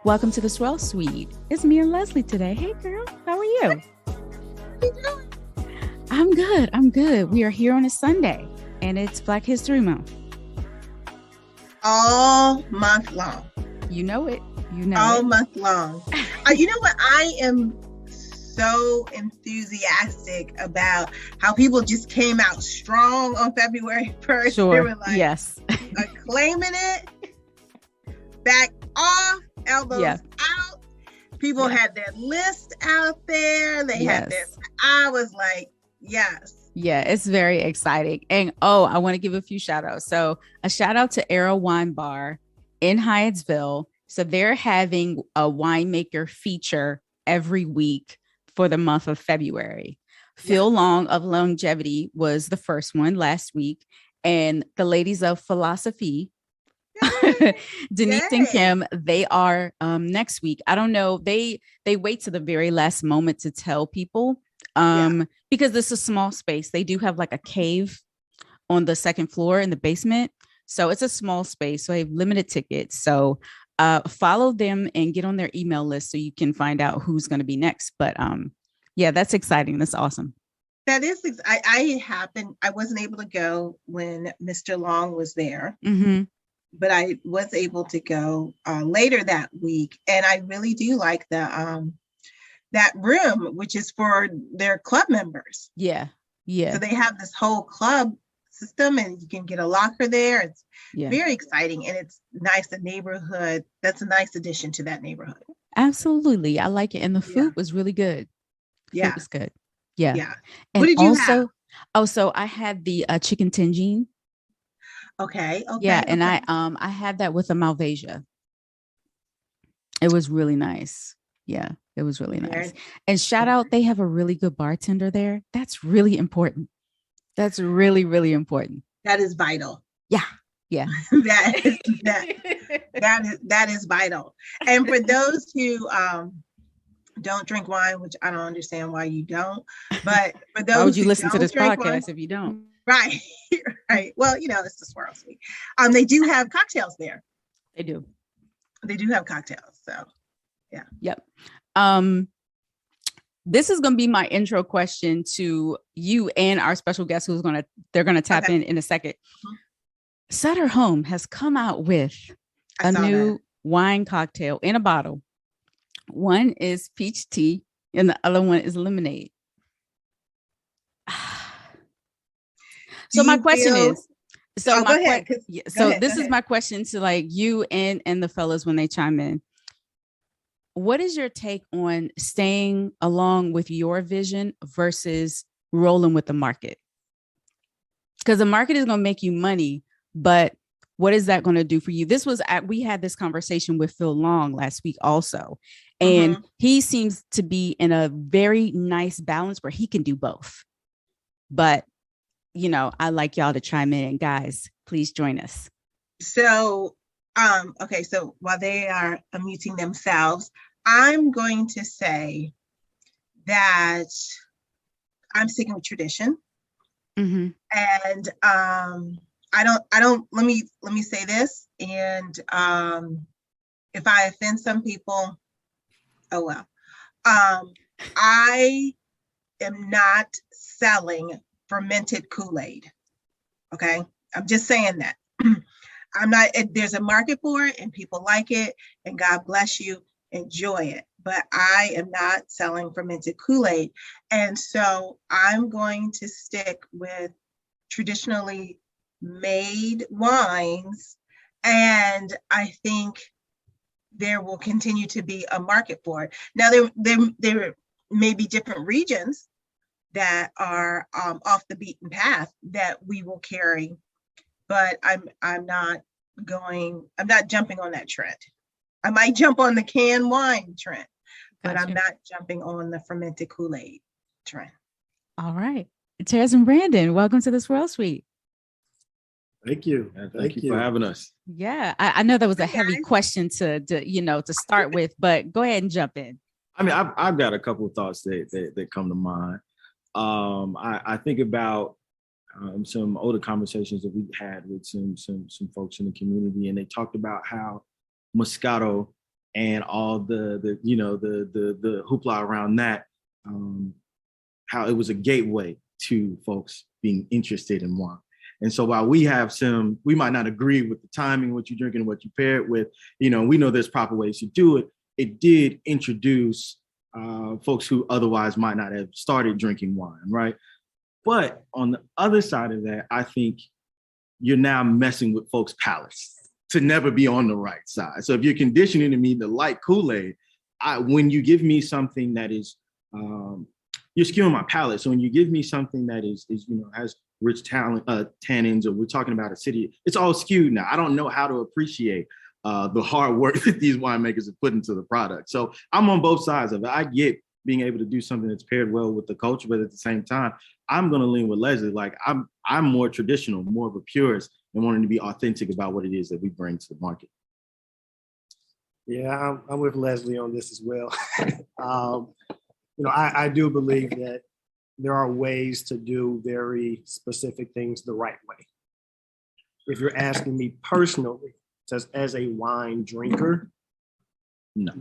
Welcome to the Swirl Suite. It's me and Leslie today. Hey, girl. How are you? How you doing? I'm good. I'm good. We are here on a Sunday, and it's Black History Month. All month long. You know it. You know all it. month long. You know what? I am so enthusiastic about how people just came out strong on February 1st. Sure. They were like, yes. Claiming it, back off, elbows out. People had their list out there. They had their, I was like, yes. Yeah, it's very exciting. And I want to give a few shout outs. So a shout out to Era Wine Bar in Hyattsville. So they're having a winemaker feature every week for the month of February. Phil Long of Longevity was the first one last week. And the ladies of Philosophy, Denise and Kim, they are next week. I don't know. They wait to the very last moment to tell people because this is a small space. They do have like a cave on the second floor in the basement. So it's a small space. So they have limited tickets. So follow them and get on their email list so you can find out who's going to be next. But that's exciting. That's awesome. That is, I wasn't able to go when Mr. Long was there, but I was able to go later that week. And I really do like that room, which is for their club members. Yeah. So they have this whole club system and you can get a locker there. It's very exciting. And it's nice. The neighborhood, that's a nice addition to that neighborhood. Absolutely. I like it. And the food was really good. It was good. Yeah. And what did you have? So I had the chicken tangine. Okay. Yeah, and I had that with a Malvasia. It was really nice. Yeah, it was really nice. And shout out, they have a really good bartender there. That's really important. That's really, really important. That is vital. Yeah. that is vital. And for those who don't drink wine, which I don't understand why you don't, but for those why would you who listen to this podcast wine, if you don't? Right. Well, it's the Swirl Suite. They do have cocktails there. They do have cocktails. So yeah. Yep. This is going to be my intro question to you and our special guest they're going to tap in a second. Sutter Home has come out with a new wine cocktail in a bottle. One is peach tea and the other one is lemonade. So my question is, this is my question to like you and the fellas when they chime in. What is your take on staying along with your vision versus rolling with the market? Because the market is going to make you money, but what is that going to do for you? We had this conversation with Phil Long last week also, and he seems to be in a very nice balance where he can do both. But, I'd like y'all to chime in, and guys, please join us. So, so while they are unmuting themselves, I'm going to say that I'm sticking with tradition. And I don't, let me say this. And if I offend some people, oh well. I am not selling fermented Kool-Aid. Okay. I'm just saying that. I'm not, there's a market for it and people like it and God bless you, enjoy it. But I am not selling fermented Kool-Aid. And so I'm going to stick with traditionally made wines. And I think there will continue to be a market for it. Now, there may be different regions that are off the beaten path that we will carry, but I'm not jumping on that trend. I might jump on the canned wine trend, but I'm not jumping on the fermented Kool-Aid trend. All right. Terrence and Brandon, welcome to the Swirl Suite. Thank you. Thank you for having us. Yeah, I know that was a heavy question to start with, but go ahead and jump in. I mean, I've got a couple of thoughts that come to mind. I think about some older conversations that we had with some folks in the community, and they talked about how Moscato and all the you know, the hoopla around that, how it was a gateway to folks being interested in wine. And so while we might not agree with the timing, what you're drinking, what you pair it with, you know, we know there's proper ways to do it. It did introduce folks who otherwise might not have started drinking wine, right? But on the other side of that, I think you're now messing with folks' palates to never be on the right side. So if you're conditioning me to like Kool-Aid, when you give me something that is, you're skewing my palate. So when you give me something that is you know, has rich tannins, or we're talking about a city, it's all skewed now. I don't know how to appreciate the hard work that these winemakers have put into the product. So I'm on both sides of it. I get being able to do something that's paired well with the culture, but at the same time, I'm going to lean with Leslie. Like I'm more traditional, more of a purist, and wanting to be authentic about what it is that we bring to the market. Yeah, I'm with Leslie on this as well. You know, I do believe that there are ways to do very specific things the right way. If you're asking me personally, just as a wine drinker, no,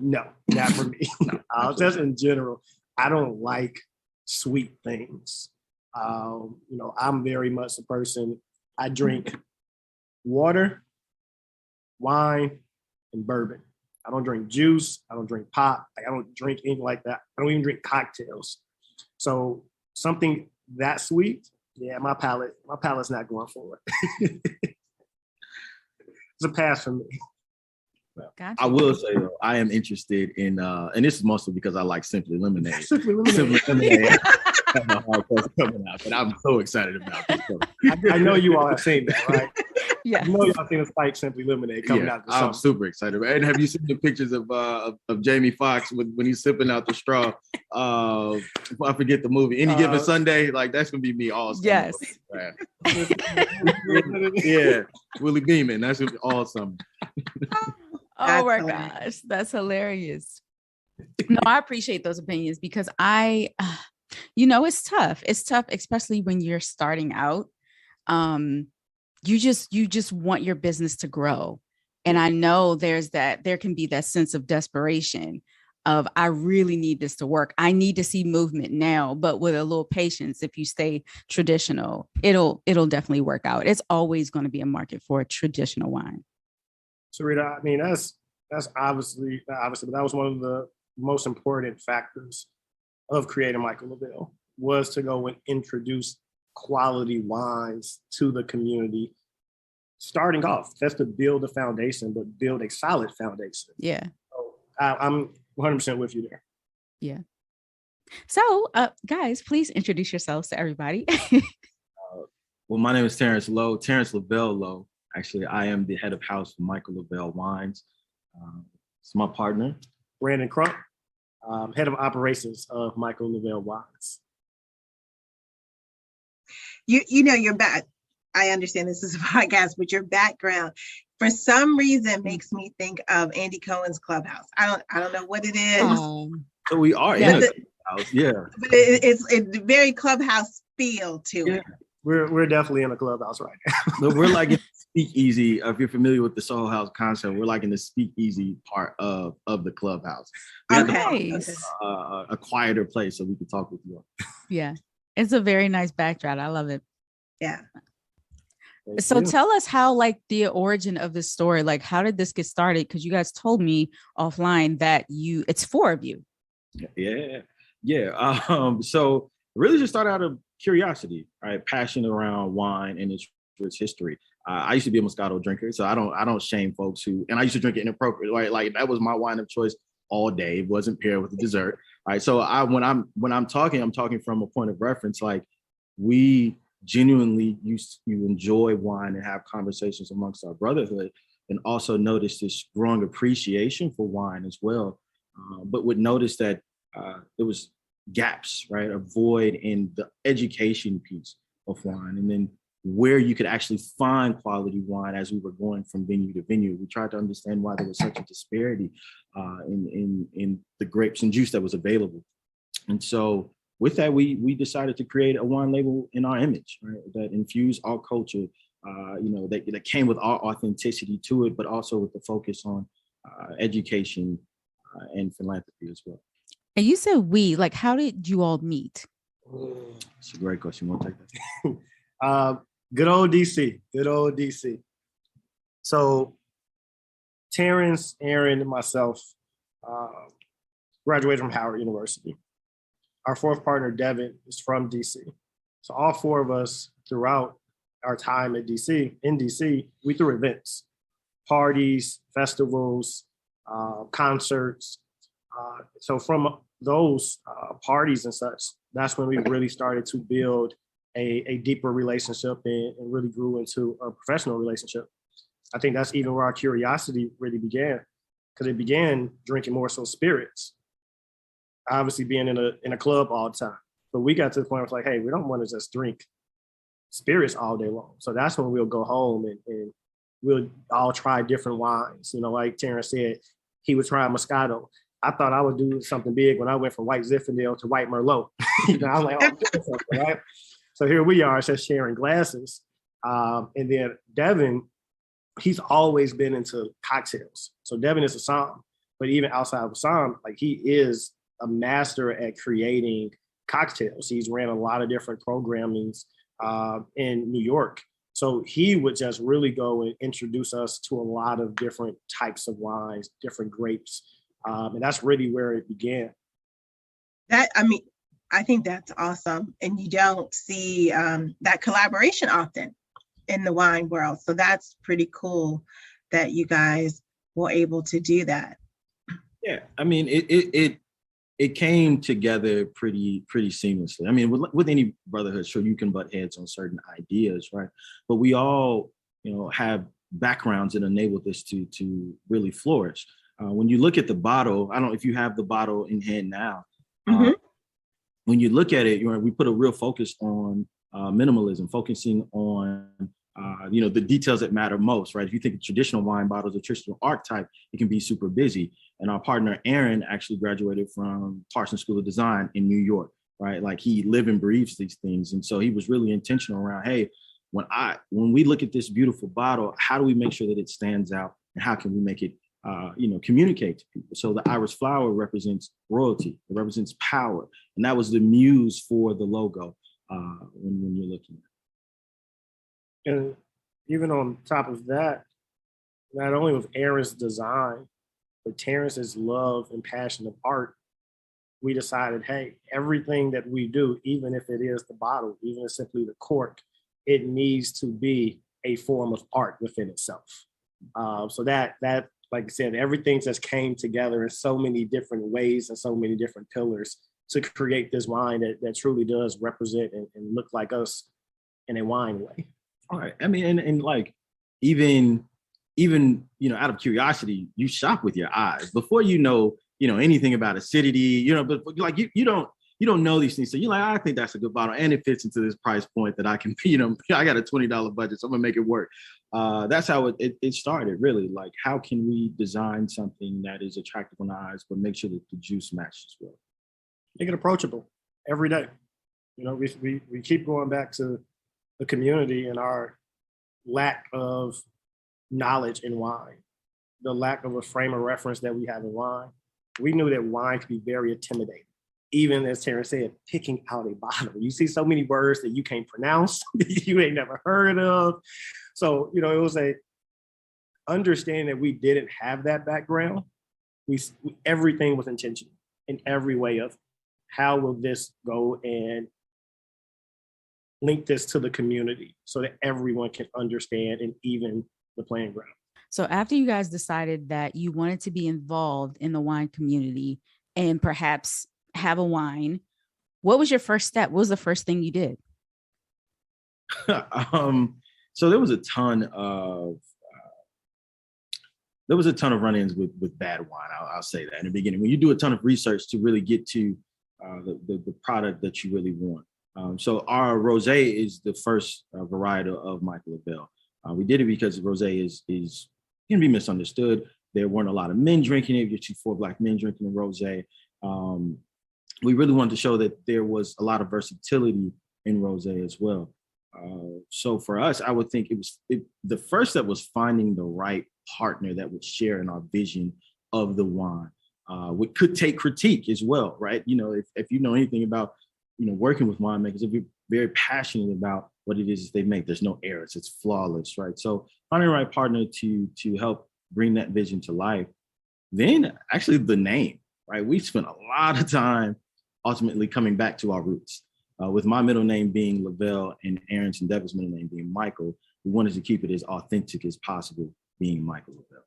not for me. No, just in general, I don't like sweet things. You know, I'm very much a person, I drink water, wine, and bourbon. I don't drink juice. I don't drink pop. I don't drink anything like that. I don't even drink cocktails. So something that sweet, yeah, my palate's not going for it. It's a pass for me. Gotcha. I will say though, I am interested in, and this is mostly because I like Simply Lemonade. Simply Lemonade. Coming out, but I'm so excited about this. I know you all have seen that, right? Yeah. I know y'all seen a spike Simply Lemonade coming out. I'm super excited. And have you seen the pictures of Jamie Foxx when he's sipping out the straw? I forget the movie. Any Given Sunday, like that's gonna be me all summer. Yes. Yeah, Willie Beeman. That's gonna be all summer. Oh my gosh, that's hilarious. No, I appreciate those opinions because you know, it's tough. It's tough, especially when you're starting out. You just want your business to grow. And I know there can be that sense of desperation of, I really need this to work. I need to see movement now, but with a little patience, if you stay traditional, it'll definitely work out. It's always going to be a market for traditional wine. Sarita, I mean, that's obviously, but that was one of the most important factors of creating Michael Lavelle, was to go and introduce quality wines to the community. Starting off, that's to build a foundation, but build a solid foundation. Yeah. So I'm 100% with you there. Yeah. So, guys, please introduce yourselves to everybody. Well, my name is Terrence Lavelle Lowe. Actually, I am the head of house for Michael Lavelle Wines. It's my partner, Brandon Crump, head of operations of Michael Lavelle Wines. You know your back. I understand this is a podcast, but your background, for some reason, makes me think of Andy Cohen's Clubhouse. I don't know what it is. So we are in the house, yeah. But it's very Clubhouse feel to it. We're definitely in a clubhouse right now. So we're like in the speakeasy. If you're familiar with the Soho House concept, we're like in the speakeasy part of the clubhouse. Okay. A quieter place so we can talk with you. Yeah, it's a very nice backdrop. I love it. Yeah. So tell us how, like, the origin of this story, like, how did this get started? Because you guys told me offline that it's 4 of you. Yeah. So it really just started out of curiosity, right? Passion around wine and its history. I used to be a Moscato drinker, so I don't shame folks and I used to drink it inappropriate, right? Like that was my wine of choice all day. It wasn't paired with a dessert, right? So when I'm talking from a point of reference. Like, we genuinely used to enjoy wine and have conversations amongst our brotherhood, and also notice this growing appreciation for wine as well. But would notice that there was gaps, right? A void in the education piece of wine, and then where you could actually find quality wine as we were going from venue to venue. We tried to understand why there was such a disparity in the grapes and juice that was available. And so with that, we decided to create a wine label in our image, right? That infused our culture, that came with our authenticity to it, but also with the focus on education, and philanthropy as well. And you said like, how did you all meet? It's a great question. You want to take that? Good old DC. So Terrence, Aaron, and myself graduated from Howard University. Our fourth partner, Devin, is from DC. So all four of us throughout our time in DC, we threw events, parties, festivals, concerts. So from those parties and such, that's when we really started to build a deeper relationship and really grew into a professional relationship. I think that's even where our curiosity really began, because it began drinking more so spirits, obviously being in a club all the time. But we got to the point where it's like, hey, we don't want to just drink spirits all day long. So that's when we'll go home and we'll all try different wines. You know, like Terrence said, he would try Moscato. I thought I would do something big when I went from white Ziffendal to white Merlot. You know, I'm like, oh, I'm doing something, right? So here we are just sharing glasses. And then Devin, he's always been into cocktails. So Devin is a somm, but even outside of somm, like he is a master at creating cocktails. He's ran a lot of different programmings in New York. So he would just really go and introduce us to a lot of different types of wines, different grapes. And that's really where it began. I think that's awesome. And you don't see that collaboration often in the wine world. So that's pretty cool that you guys were able to do that. Yeah, I mean, it came together pretty seamlessly. I mean, with any brotherhood, sure, you can butt heads on certain ideas, right? But we all, you know, have backgrounds that enable this to really flourish. When you look at the bottle, I don't know if you have the bottle in hand now. Mm-hmm. When you look at it, you know, we put a real focus on minimalism, focusing on the details that matter most, right? If you think of traditional wine bottles, a traditional archetype, it can be super busy. And our partner, Aaron, actually graduated from Parsons School of Design in New York, right? Like he lives and breathes these things. And so he was really intentional around, hey, when we look at this beautiful bottle, how do we make sure that it stands out? And how can we make it, communicate to people? So the iris flower represents royalty. It represents power. And that was the muse for the logo when you're looking at it. And even on top of that, not only with Aaron's design, but Terrence's love and passion of art, we decided, hey, everything that we do, even if it is the bottle, even if simply the cork, it needs to be a form of art within itself. So that, like I said, everything just came together in so many different ways and so many different pillars to create this wine that truly does represent and look like us in a wine way. All right. I mean, and like even out of curiosity, you shop with your eyes before you know anything about acidity, but like you don't know these things. So you're like, I think that's a good bottle, and it fits into this price point that I can, I got a $20 budget, so I'm gonna make it work. That's how it started, really. Like, how can we design something that is attractive on the eyes, but make sure that the juice matches well? Make it approachable every day. We keep going back to the community and our lack of knowledge in wine, the lack of a frame of reference that we have in wine. We knew that wine could be very intimidating. Even as Terrence said, picking out a bottle. You see so many words that you can't pronounce, you ain't never heard of. So, it was a understanding that we didn't have that background. Everything was intentional in every way of how will this go and link this to the community so that everyone can understand and even the playing ground. So after you guys decided that you wanted to be involved in the wine community and perhaps have a wine, what was your first step? What was the first thing you did? So there was a ton of run-ins with bad wine. I'll say that in the beginning. When you do a ton of research to really get to the product that you really want. So our rosé is the first varietal of Michael Lavelle. We did it because rosé is can be misunderstood. There weren't a lot of men drinking it. You see 4 Black men drinking the rosé. We really wanted to show that there was a lot of versatility in rosé as well. So for us, I would think the first step was finding the right partner that would share in our vision of the wine, which could take critique as well, right? If you know anything about, working with winemakers, if you're very passionate about what it is they make, there's no errors, it's flawless, right? So finding the right partner to help bring that vision to life. Then actually the name, right? We spent a lot of time ultimately coming back to our roots. With my middle name being Lavelle and Aaron's and Devin's middle name being Michael, we wanted to keep it as authentic as possible, being Michael Lavelle.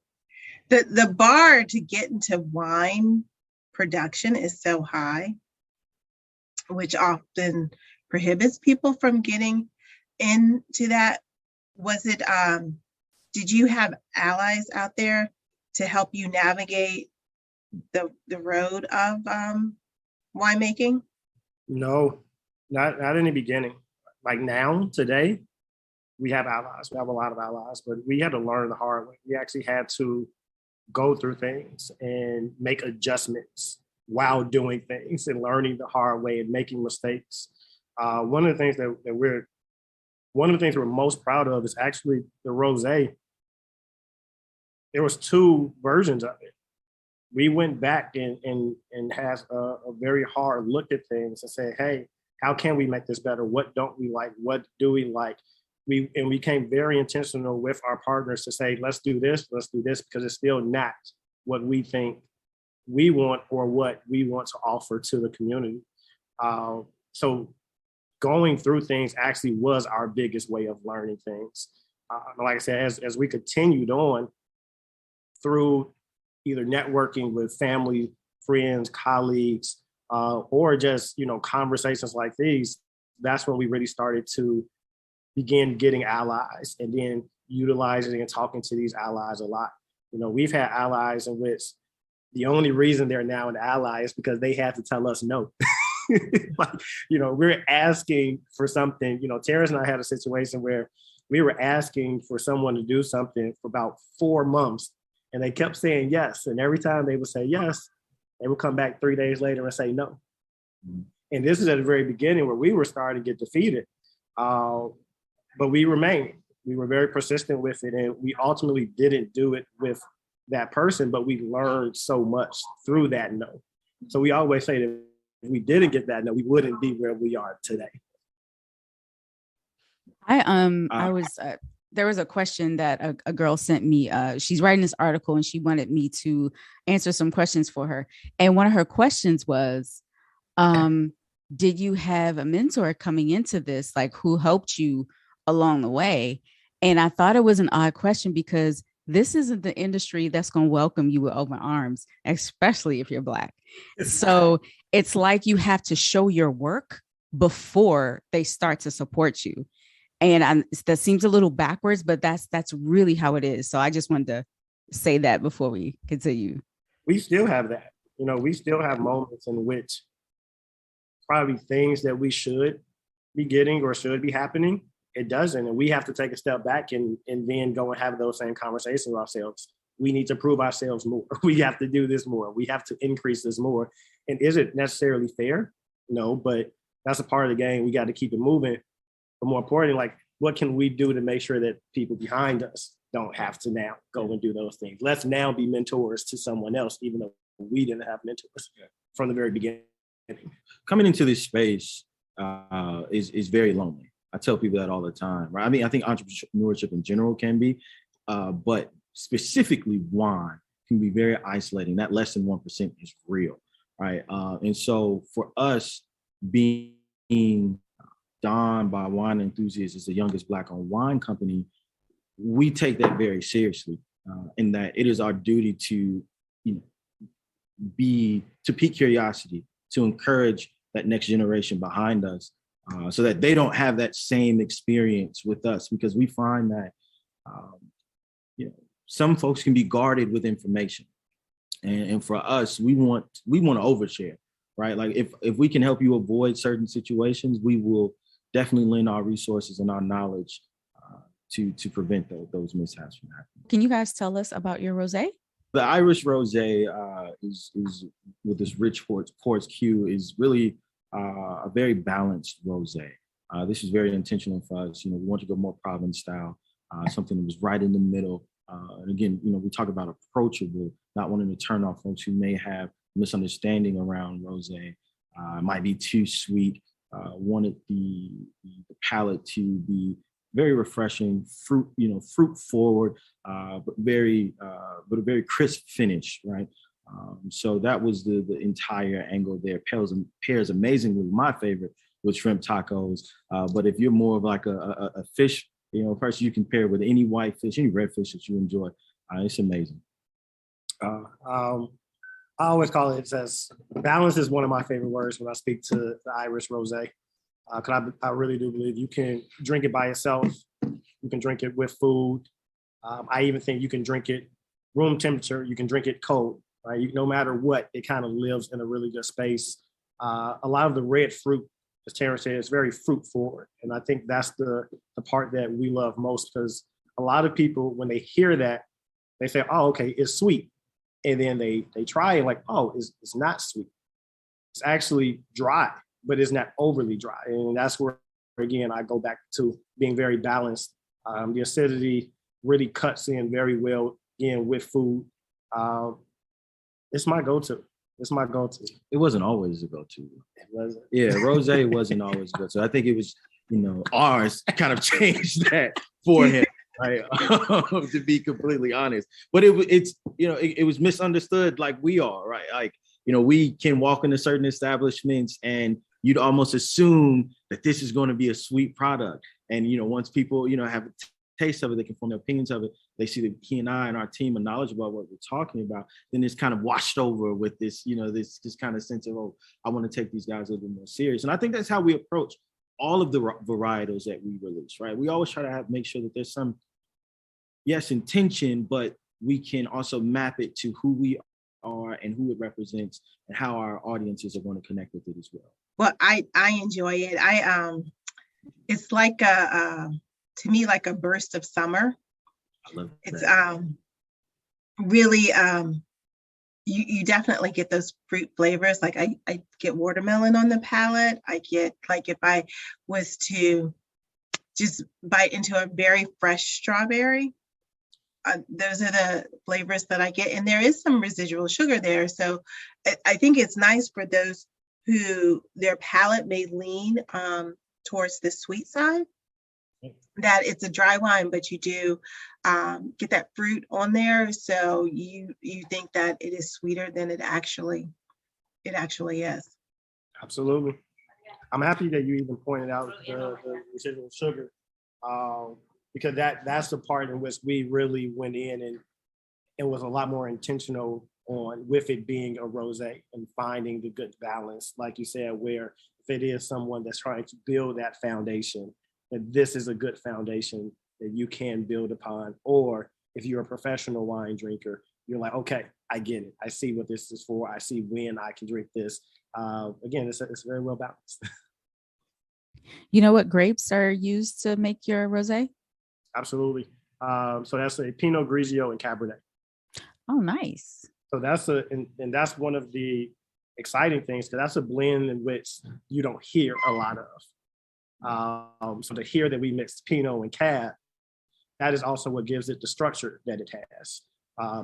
The bar to get into wine production is so high, which often prohibits people from getting into that. Did you have allies out there to help you navigate the road of winemaking? No, not in the beginning. Like now, today, we have allies. We have a lot of allies, but we had to learn the hard way. We actually had to go through things and make adjustments while doing things and learning the hard way and making mistakes. One of the things that we're most proud of is actually the rosé. There was 2 versions of it. We went back and had a very hard look at things and say, hey, how can we make this better? What don't we like? What do we like? We became very intentional with our partners to say, let's do this, because it's still not what we think we want or what we want to offer to the community. So going through things actually was our biggest way of learning things. Like I said, as we continued on through either networking with family, friends, colleagues, or just, conversations like these, that's when we really started to begin getting allies and then utilizing and talking to these allies a lot. We've had allies in which the only reason they're now an ally is because they had to tell us no. We're asking for something. Terrence and I had a situation where we were asking for someone to do something for about 4 months, and they kept saying yes. And every time they would say yes, they would come back 3 days later and say no. Mm-hmm. And this is at the very beginning where we were starting to get defeated. But we remained. We were very persistent with it, and we ultimately didn't do it with that person, but we learned so much through that no. So we always say that if we didn't get that no, we wouldn't be where we are today. There was a question that a girl sent me. She's writing this article and she wanted me to answer some questions for her. And one of her questions was, did you have a mentor coming into this? Like, who helped you along the way? And I thought it was an odd question because this isn't the industry that's going to welcome you with open arms, especially if you're Black. So it's like you have to show your work before they start to support you. And that seems a little backwards, but that's really how it is. So I just wanted to say that before we continue. We still have that. We still have moments in which probably things that we should be getting or should be happening, it doesn't. And we have to take a step back and then go and have those same conversations with ourselves. We need to prove ourselves more. We have to do this more. We have to increase this more. And is it necessarily fair? No, but that's a part of the game. We got to keep it moving. But more importantly, what can we do to make sure that people behind us don't have to now go and do those things? Let's now be mentors to someone else, even though we didn't have mentors from the very beginning. Coming into this space is very lonely. I tell people that all the time, right? I think entrepreneurship in general can be, but specifically wine can be very isolating. That less than 1% is real, right? And so for us, being donned by wine enthusiasts as the youngest Black-owned wine company, we take that very seriously, in that it is our duty to, pique curiosity, to encourage that next generation behind us, so that they don't have that same experience with us, because we find that some folks can be guarded with information, and for us, we want to overshare, right? Like if we can help you avoid certain situations, we will definitely lend our resources and our knowledge to prevent those mishaps from happening. Can you guys tell us about your rosé? The Irish rosé is with this rich quartz Q is really a very balanced rosé. This is very intentional for us. We want to go more Provence style, something that was right in the middle And again, we talk about approachable, not wanting to turn off folks who may have misunderstanding around rosé. Might be too sweet. Wanted the palate to be very refreshing, fruit forward, but a very crisp finish, right? So that was the entire angle there. Pairs amazingly. My favorite with shrimp tacos. But if you're more of like a fish, person, you can pair with any white fish, any red fish that you enjoy. It's amazing. I always call it as balance is one of my favorite words when I speak to the Irish rosé. Because I really do believe you can drink it by yourself. You can drink it with food. I even think you can drink it room temperature. You can drink it cold, right? No matter what, it kind of lives in a really good space. A lot of the red fruit, as Terrence said, is very fruit forward. And I think that's the part that we love most, because a lot of people, when they hear that, they say, oh, okay, it's sweet. And then they try it like, oh, it's not sweet. It's actually dry, but it's not overly dry. And that's where, again, I go back to being very balanced. The acidity really cuts in very well, again, with food. It's my go-to. It's my go-to. It wasn't always a go-to. It wasn't. Yeah, rosé wasn't always a go-to. I think it was, ours kind of changed that for him. Right, to be completely honest, but it was misunderstood like we are, right? Like, we can walk into certain establishments and you'd almost assume that this is going to be a sweet product. And, once people, have a taste of it, they can form their opinions of it. They see that he and I and our team are knowledgeable about what we're talking about. Then it's kind of washed over with this, this kind of sense of, oh, I want to take these guys a little bit more serious. And I think that's how we approach all of the varietals that we release, right? We always try to make sure that there's some, yes, intention, but we can also map it to who we are and who it represents and how our audiences are going to connect with it as well. Well, I enjoy it. It's like to me, like a burst of summer. I love it. It's really, you definitely get those fruit flavors. Like I get watermelon on the palate. I get, like, if I was to just bite into a very fresh strawberry, those are the flavors that I get. And there is some residual sugar there. So I think it's nice for those who their palate may lean towards the sweet side, that it's a dry wine, but you do get that fruit on there. So you think that it is sweeter than it actually is. Absolutely. I'm happy that you even pointed out the residual sugar, because that's the part in which we really went in and was a lot more intentional on, with it being a rosé and finding the good balance, like you said, where if it is someone that's trying to build that foundation, that this is a good foundation that you can build upon. Or if you're a professional wine drinker, you're like, okay, I get it. I see what this is for. I see when I can drink this. Again, it's very well balanced. You know what grapes are used to make your rosé? Absolutely. So that's a Pinot Grigio and Cabernet. Oh, nice. So and that's one of the exciting things, because that's a blend in which you don't hear a lot of. So to hear that we mixed Pinot and Cab, that is also what gives it the structure that it has.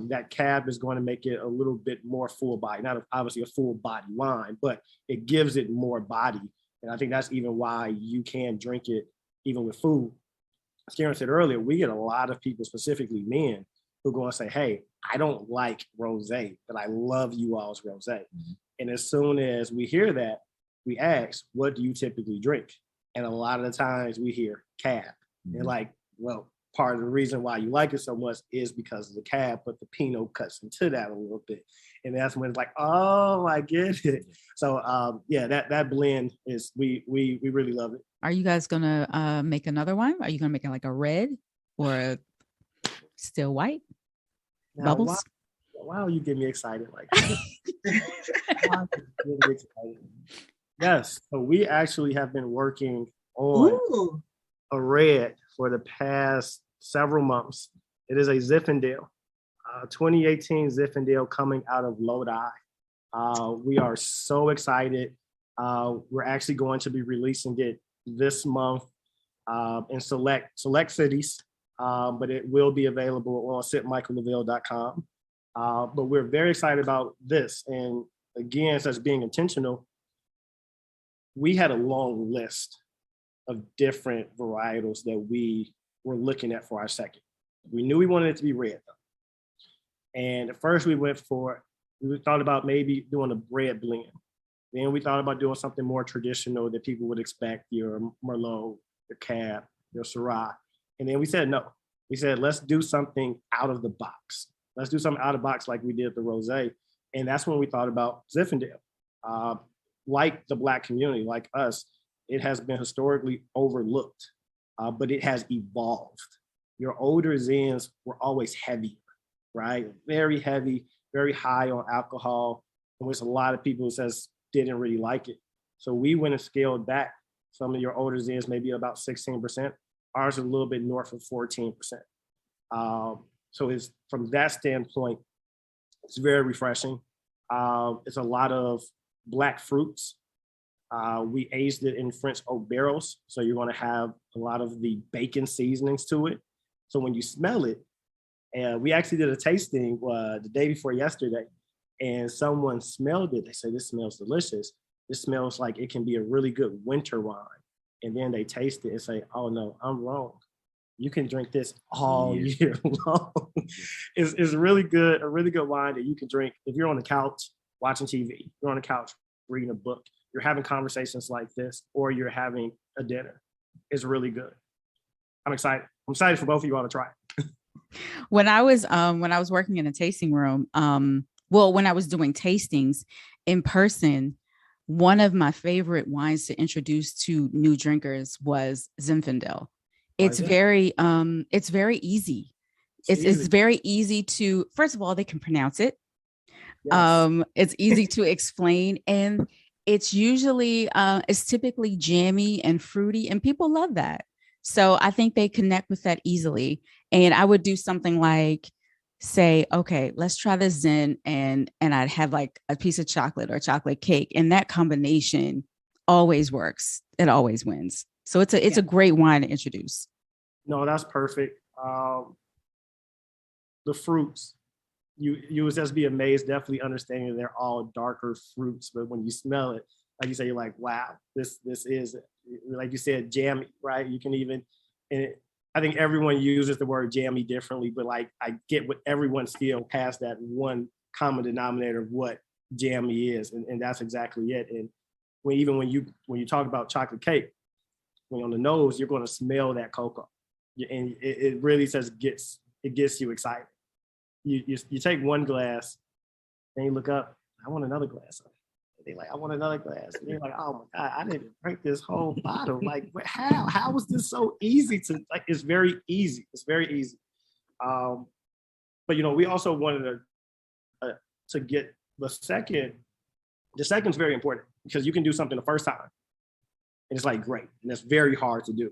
That Cab is going to make it a little bit more full body, not obviously a full body wine, but it gives it more body. And I think that's even why you can drink it even with food. As Karen said earlier, we get a lot of people, specifically men, who go and say, hey, I don't like rosé, but I love you all's rosé. Mm-hmm. And as soon as we hear that, we ask, what do you typically drink? And a lot of the times we hear Cab. Mm-hmm. They're like, well, part of the reason why you like it so much is because of the Cab, but the Pinot cuts into that a little bit. And that's when it's like, oh, I get it. So that blend is, we really love it. Are you guys gonna make another one? Are you gonna make it like a red or a still white? Now, Bubbles? Wow, you get me excited like that. Yes, so we actually have been working on a red for the past several months. It is a Ziffendal, 2018 Ziffendal coming out of Lodi. We are so excited. We're actually going to be releasing it this month in select cities. but it will be available on sipmichaellavelle.com. But we're very excited about this. And again, such being intentional, we had a long list of different varietals that we were looking at for our second. We knew we wanted it to be red though. And at first we thought about maybe doing a bread blend. Then we thought about doing something more traditional that people would expect, your Merlot, your Cab, your Syrah. And then we said no. We said, let's do something out of the box. Let's do something out of the box like we did the Rosé. And that's when we thought about Ziffendal. Like the Black community, like us, it has been historically overlooked, but it has evolved. Your older Zins were always heavy, right? Very heavy, very high on alcohol, which a lot of people says didn't really like it. So we went and scaled back. Some of your older Zins maybe about 16%. Ours are a little bit north of 14%. So it's from that standpoint, it's very refreshing. It's a lot of Black fruits. We aged it in French oak barrels. So you're going to have a lot of the bacon seasonings to it. So when you smell it, and we actually did a tasting the day before yesterday, and someone smelled it. They said, this smells delicious. This smells like it can be a really good winter wine. And then they taste it and say, oh no, I'm wrong. You can drink this all year long. It's really good, a really good wine that you can drink if you're on the couch watching TV, you're on the couch reading a book, you're having conversations like this, or you're having a dinner. It's really good. I'm excited. I'm excited for both of you all to try it. When I was working in a tasting room, when I was doing tastings in person, one of my favorite wines to introduce to new drinkers was Zinfandel. It's very easy. It's very easy to, first of all, they can pronounce it. Yes. It's easy to explain, and it's usually it's typically jammy and fruity, and people love that. So I think they connect with that easily. And I would do something like say, okay, let's try this Zen, and I'd have like a piece of chocolate or chocolate cake, and that combination always works. It always wins. So it's a great wine to introduce. No, that's perfect. The fruits, you would just be amazed, definitely understanding that they're all darker fruits, but when you smell it, like you say, you're like, wow, this is, like you said, jammy, right? You can even, I think everyone uses the word jammy differently, but like I get what everyone still has that one common denominator of what jammy is, and that's exactly it. And when you talk about chocolate cake, when on the nose, you're going to smell that cocoa, and it really gets you excited. You take one glass, and you look up, I want another glass. They're like, I want another glass. And you're like, oh my God, I didn't drink this whole bottle. Like, how was this so easy to, like, it's very easy. It's very easy. But, we also wanted to get the second. The second's very important because you can do something the first time and it's like, great. And it's very hard to do.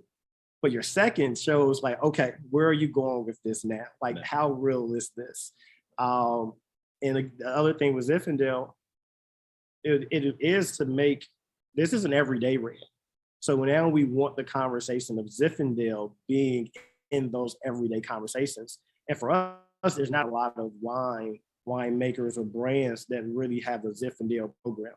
But your second shows like, okay, where are you going with this now? Like, how real is this? And the other thing with Ziffendal, it is to make, this is an everyday red. So now we want the conversation of Ziffendal being in those everyday conversations. And for us, there's not a lot of winemakers or brands that really have the Ziffendal program.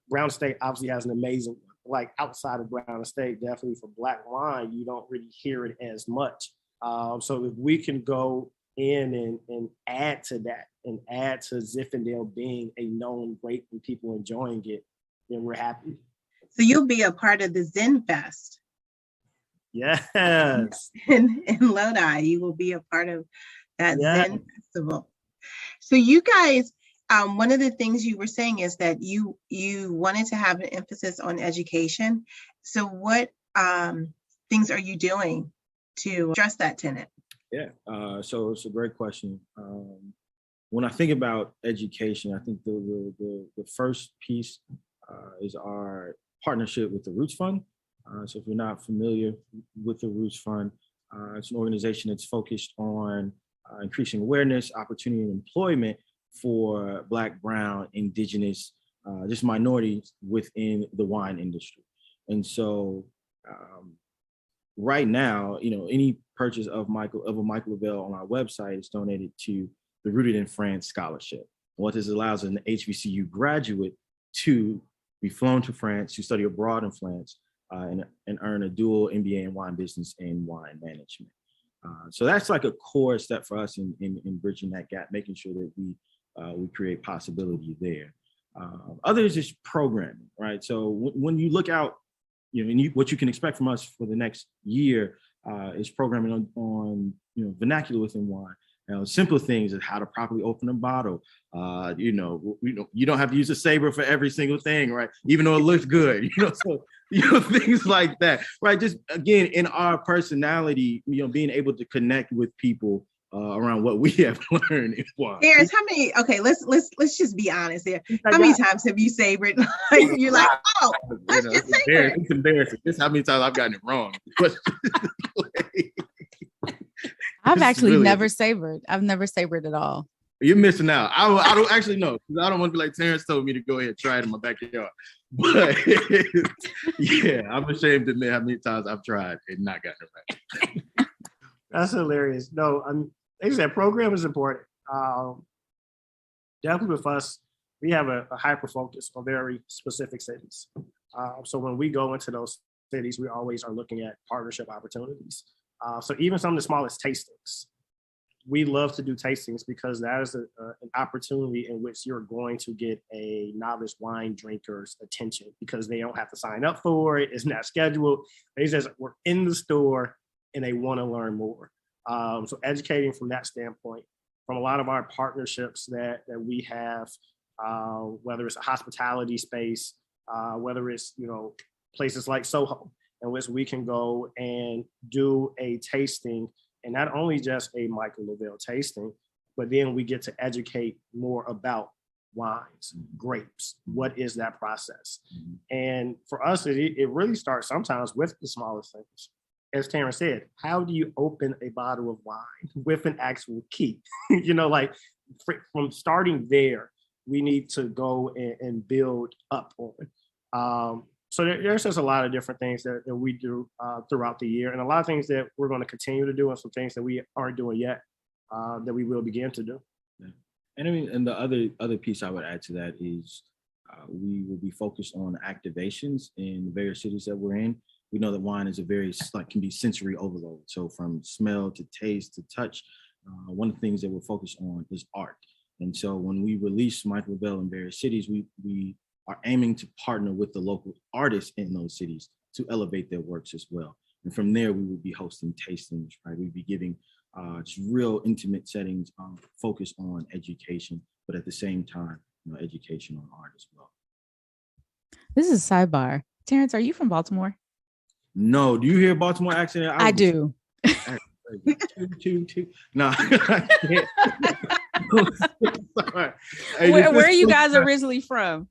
Brown Estate obviously has an amazing one. Like outside of Brown Estate, definitely for Black wine, you don't really hear it as much. So if we can go in and add to that and add to Ziffendal being a known great and people enjoying it, then we're happy. So you'll be a part of the Zen Fest. Yes. In Lodi, you will be a part of that Zen Festival. So you guys, one of the things you were saying is that you wanted to have an emphasis on education. So what things are you doing to address that tenet? Yeah, so it's a great question. When I think about education, I think the first piece is our partnership with the Roots Fund. So if you're not familiar with the Roots Fund, it's an organization that's focused on increasing awareness, opportunity, and employment for Black, Brown, Indigenous, just minorities within the wine industry. And so right now, any purchase of a Michael Lavelle on our website is donated to the Rooted in France Scholarship. What this allows an HBCU graduate to be flown to France to study abroad in France and earn a dual MBA in wine business and wine management. So that's like a core step for us in bridging that gap, making sure that we create possibility there. Others is programming, right? So when you look out, what you can expect from us for the next year is programming on vernacular within wine. Simple things is how to properly open a bottle. You don't have to use a saber for every single thing, right? Even though it looks good, so things like that, right? Just again, in our personality, being able to connect with people around what we have learned in wine. Terrence, how many? Okay, let's just be honest here. How many times have you sabered? You're like, oh, let's just say it. It's embarrassing. This is how many times I've gotten it wrong. I've actually never sabered. I've never sabered at all. You're missing out. I don't actually know, because I don't want to be like Terrence told me to go ahead and try it in my backyard. But yeah, I'm ashamed to admit how many times I've tried and not gotten it right. That's hilarious. No, like I said, program is important. Definitely with us, we have a hyper focus on very specific cities. So when we go into those cities, we always are looking at partnership opportunities. So even some of the smallest tastings, we love to do tastings because that is an opportunity in which you're going to get a novice wine drinker's attention, because they don't have to sign up for it. It's not scheduled. They just were in the store and they want to learn more. So educating from that standpoint, from a lot of our partnerships that we have, whether it's a hospitality space, whether it's places like Soho, in which we can go and do a tasting, and not only just a Michael Lavelle tasting, but then we get to educate more about wines, grapes. What is that process? And for us, it really starts sometimes with the smallest things. As Terrence said, how do you open a bottle of wine with an actual key? From starting there, we need to go and build up on. So there's just a lot of different things that we do throughout the year, and a lot of things that we're going to continue to do, and some things that we aren't doing yet that we will begin to do. Yeah. And I mean, and the other piece I would add to that is we will be focused on activations in the various cities that we're in. We know that wine is can be sensory overload. So from smell to taste to touch, one of the things that we're focused on is art. And so when we release Michael Lavelle in various cities, we are aiming to partner with the local artists in those cities to elevate their works as well. And from there, we will be hosting tastings, right? We'd be giving just real intimate settings focused on education, but at the same time, education on art as well. This is a sidebar. Terrence, are you from Baltimore? No. Do you hear Baltimore accent? I do. No, I can't. Where are you guys originally from?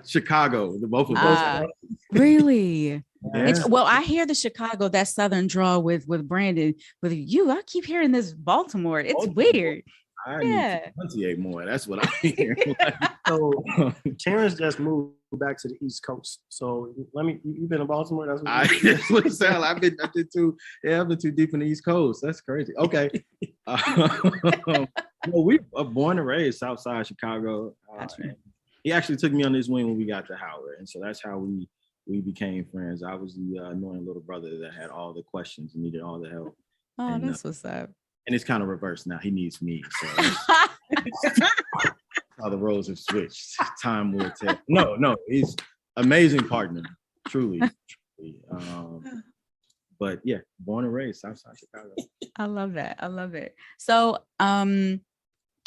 Chicago. The both of us. Really? Yeah. Well, I hear the Chicago, that Southern draw with Brandon. With you, I keep hearing this Baltimore. It's weird. I need to pronunciate more. That's what I hear. So Terrence just moved back to the East Coast. So you've been in Baltimore? That's what it sounds like. I've been too deep in the East Coast. That's crazy. Okay. We are born and raised Southside Chicago. He actually took me on his wing when we got to Howard. And so that's how we became friends. I was the annoying little brother that had all the questions and needed all the help. Oh, and, that's what's up. And it's kind of reversed now. He needs me. So how the roles have switched. Time will tell. No, he's amazing partner. Truly. But yeah, born and raised Southside Chicago. I love that. I love it. So can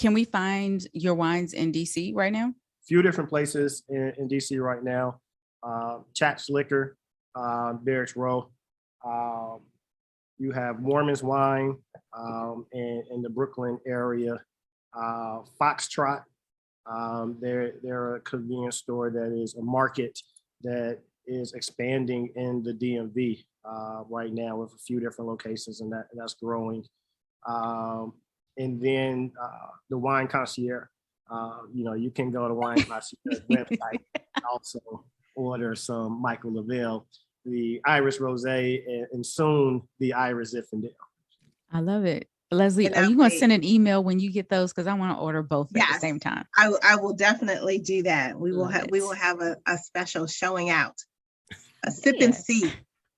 we find your wines in DC right now? Few different places in DC right now. Chat's Liquor, Barracks Row. You have Mormon's Wine in the Brooklyn area. Foxtrot. They're a convenience store that is a market that is expanding in the DMV right now with a few different locations, and that's growing. And then the Wine Concierge. You can go to Wine Concierge website and also order some Michael Lavelle. the Irish Rosé, and soon the Irish Ziffendal. I love it. Leslie, And are I'll you going to wait. send an email when you get those? Because I want to order both at the Yes. same time. I will definitely do that. We will Love have it. we will have a special showing out, a sip and Yes. see.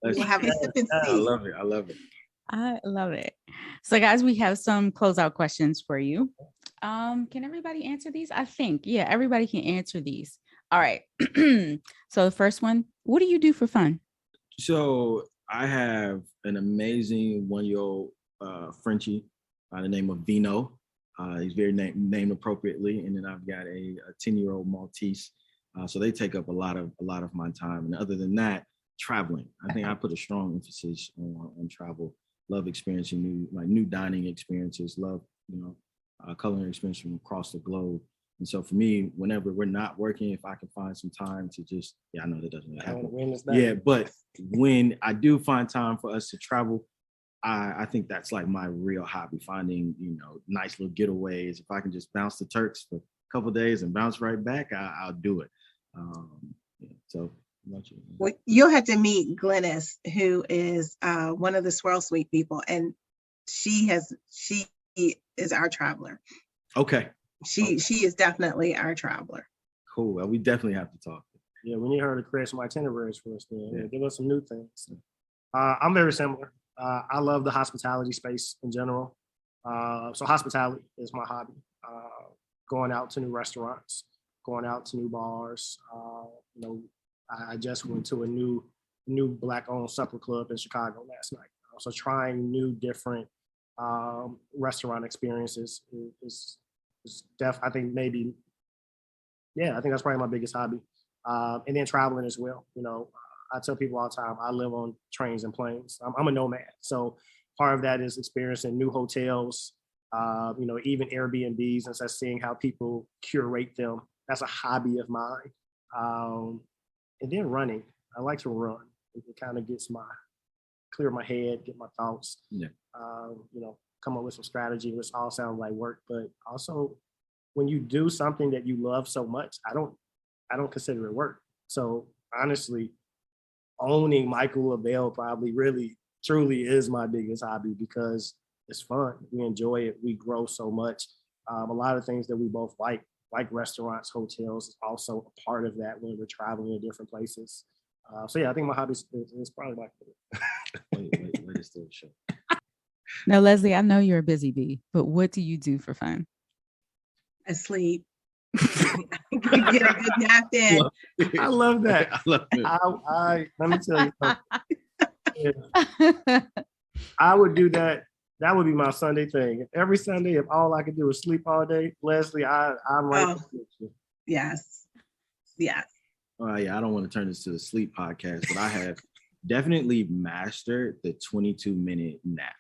We will have a sip and I see. love it. I love it. I love it. So, guys, we have some closeout questions for you. Can everybody answer these? I think, yeah, everybody can answer these. All right. So the first one, what do you do for fun? So I have an amazing 1-year-old Frenchie by the name of Vino. He's very named appropriately, and then I've got a 10-year-old Maltese. So they take up a lot of my time. And other than that, traveling. I think I put a strong emphasis on travel. Love experiencing new dining experiences. Love culinary experience from across the globe. And so for me, whenever we're not working, if I can find some time to just, I know that doesn't really happen. Yeah, but when I do find time for us to travel, I think that's like my real hobby, finding, nice little getaways. If I can just bounce to Turks for a couple of days and bounce right back, I'll do it. So Well, you'll have to meet Glennis, who is one of the Swirl Suite people, and she is our traveler. Okay. She is definitely our traveler. Cool. Well, we definitely have to talk. Yeah, we need her to create some itineraries for us. Give us some new things. I'm very similar. I love the hospitality space in general. So hospitality is my hobby. Going out to new restaurants, going out to new bars. I just went to a new Black-owned supper club in Chicago last night. So trying new different restaurant experiences is I think maybe, I think that's probably my biggest hobby. And then traveling as well. I tell people all the time, I live on trains and planes. I'm a nomad. So part of that is experiencing new hotels, even Airbnbs, and so seeing how people curate them. That's a hobby of mine. And then running. I like to run. It kind of clear my head, get my thoughts, come up with some strategy, which all sounds like work, but also when you do something that you love so much, I don't consider it work. So honestly, owning Michael Lavelle probably really truly is my biggest hobby because it's fun. We enjoy it. We grow so much. A lot of things that we both like restaurants, hotels, is also a part of that when we're traveling to different places. I think my hobby is probably like wait, it's still a show. Now, Leslie, I know you're a busy bee, but what do you do for fun? I sleep. Get a good nap in. I love that. I love it. I let me tell you something. I would do that. That would be my Sunday thing. If every Sunday, if all I could do is sleep all day, Leslie, I'm right. Yes. I don't want to turn this to the sleep podcast, but I have definitely mastered the 22-minute nap.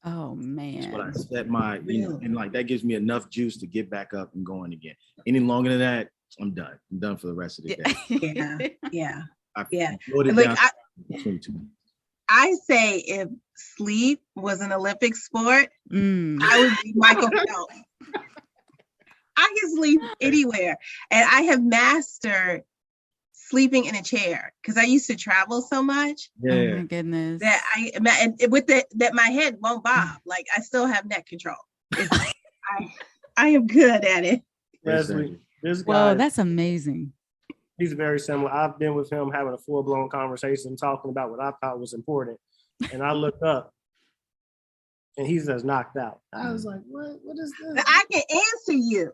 Oh man. That's what I set and like that gives me enough juice to get back up and going again. Any longer than that, I'm done. I'm done for the rest of the day. Yeah. Like I say if sleep was an Olympic sport, I would be Michael Phelps. I can sleep anywhere. And I have mastered sleeping in a chair because I used to travel so much. Yeah. Oh my goodness. That my head won't bob. Like I still have neck control. I am good at it. Leslie, this guy. Well, that's amazing. He's very similar. I've been with him having a full-blown conversation, talking about what I thought was important. And I looked up and he's just knocked out. I was like, what is this? I can answer you.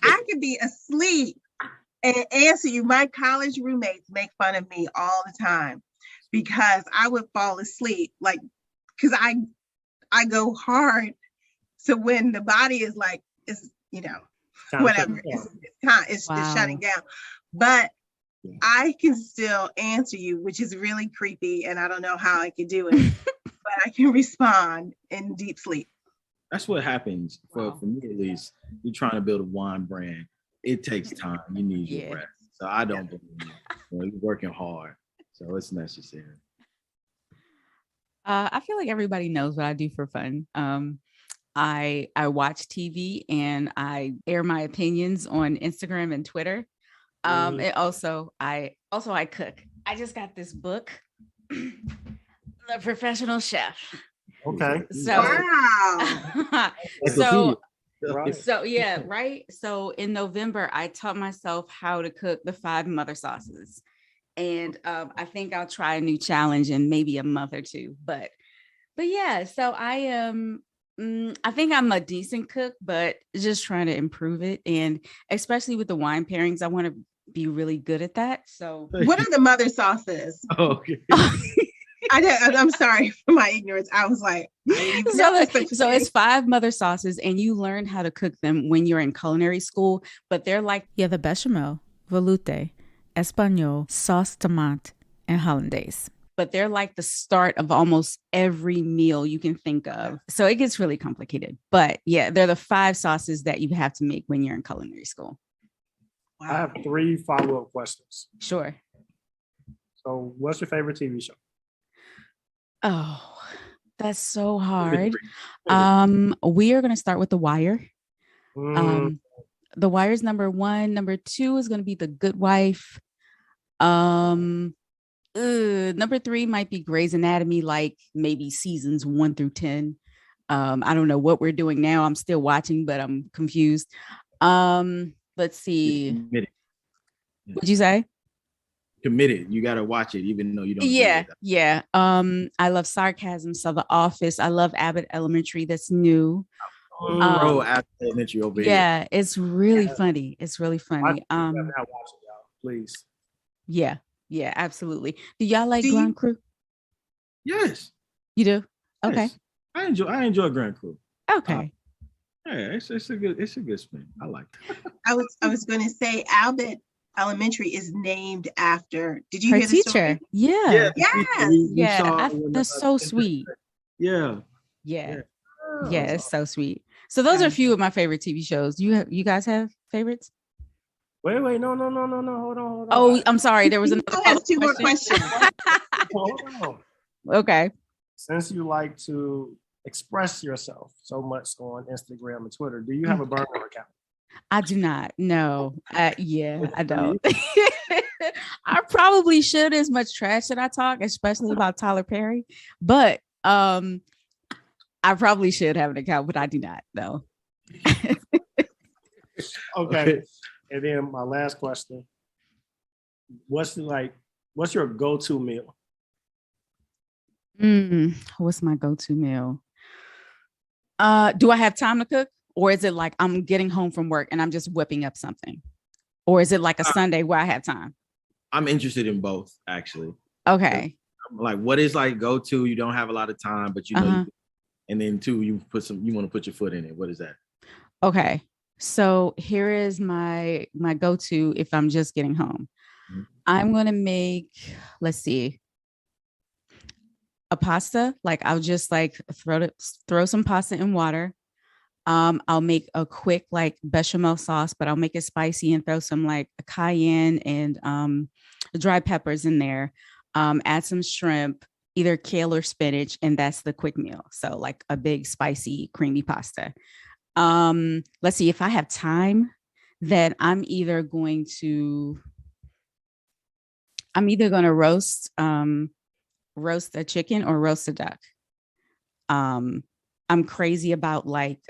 I could be asleep and answer you. My college roommates make fun of me all the time because I would fall asleep, like, because I go hard. So when the body is like, it's, whatever, it's just shutting down. But I can still answer you, which is really creepy. And I don't know how I can do it, but I can respond in deep sleep. That's what happens for me, at least. You're trying to build a wine brand. It takes time. You need your rest. So I don't believe you. You're working hard. So it's necessary. I feel like everybody knows what I do for fun. I watch TV and I air my opinions on Instagram and Twitter. And also I cook. I just got this book The professional chef. Okay. So, Wow. so, Right. so yeah, right. So in November, I taught myself how to cook the 5 mother sauces. And I think I'll try a new challenge in maybe a month or two. But yeah, so I am. I think I'm a decent cook, but just trying to improve it. And especially with the wine pairings, I want to be really good at that. So What are the mother sauces? Okay. I'm sorry for my ignorance. I was like, I didn't even know this such a so thing. it's 5 mother sauces, and you learn how to cook them when you're in culinary school. But they're like the bechamel, veloute, espagnole, sauce tomate, and hollandaise. But they're like the start of almost every meal you can think of. So it gets really complicated. But yeah, they're the 5 sauces that you have to make when you're in culinary school. I have 3 follow-up questions. Sure. So what's your favorite TV show? Oh, that's so hard. We are going to start with The Wire. The Wire is number 1. Number 2 is going to be The Good Wife. Number 3 might be Grey's Anatomy, like maybe seasons 1 through 10. I don't know what we're doing now. I'm still watching, but I'm confused. Let's see. Committed. What'd you say? Committed. You got to watch it, even though you don't. Yeah. I love Sarcasm. So The Office. I love Abbott Elementary. That's new. Abbott Elementary over here. Yeah, it's really funny. It's really funny. I have not watched it, y'all. Please. Yeah, absolutely. Do y'all like Do you- Grand Crew? Yes. You do? Okay. Yes. I enjoy Grand Crew. Okay. Yeah, it's a good spin. I like it. I was going to say Albert Elementary is named after. Did you Her hear the teacher. story? Yeah. Yes. That's so sweet. Yeah. Yeah, it's so sweet. So those are a few of my favorite TV shows. You guys have favorites? Wait, no. Hold on. Oh, I'm sorry. There was another Still has 2 more question. questions. Hold on. Okay. Since you like to express yourself so much on Instagram and Twitter, do you have a burner account? I do not. No. Yeah, I don't. I probably should, as much trash that I talk, especially about Tyler Perry. But I probably should have an account, but I do not. No. Okay. And then my last question: what's your go-to meal? What's my go-to meal? Do I have time to cook? Or is it like I'm getting home from work and I'm just whipping up something? Or is it like a Sunday where I have time? I'm interested in both, actually. Okay. Like, what is like go-to? You don't have a lot of time, but you know, and then 2, you want to put your foot in it. What is that? Okay. So here is my go-to if I'm just getting home. I'm going to make, let's see, a pasta. Like I'll just like throw some pasta in water. I'll make a quick like bechamel sauce, but I'll make it spicy and throw some like cayenne and dried peppers in there. Add some shrimp, either kale or spinach, and that's the quick meal. So like a big spicy creamy pasta. Let's see, if I have time, then I'm either going to roast a chicken or roast a duck. I'm crazy about like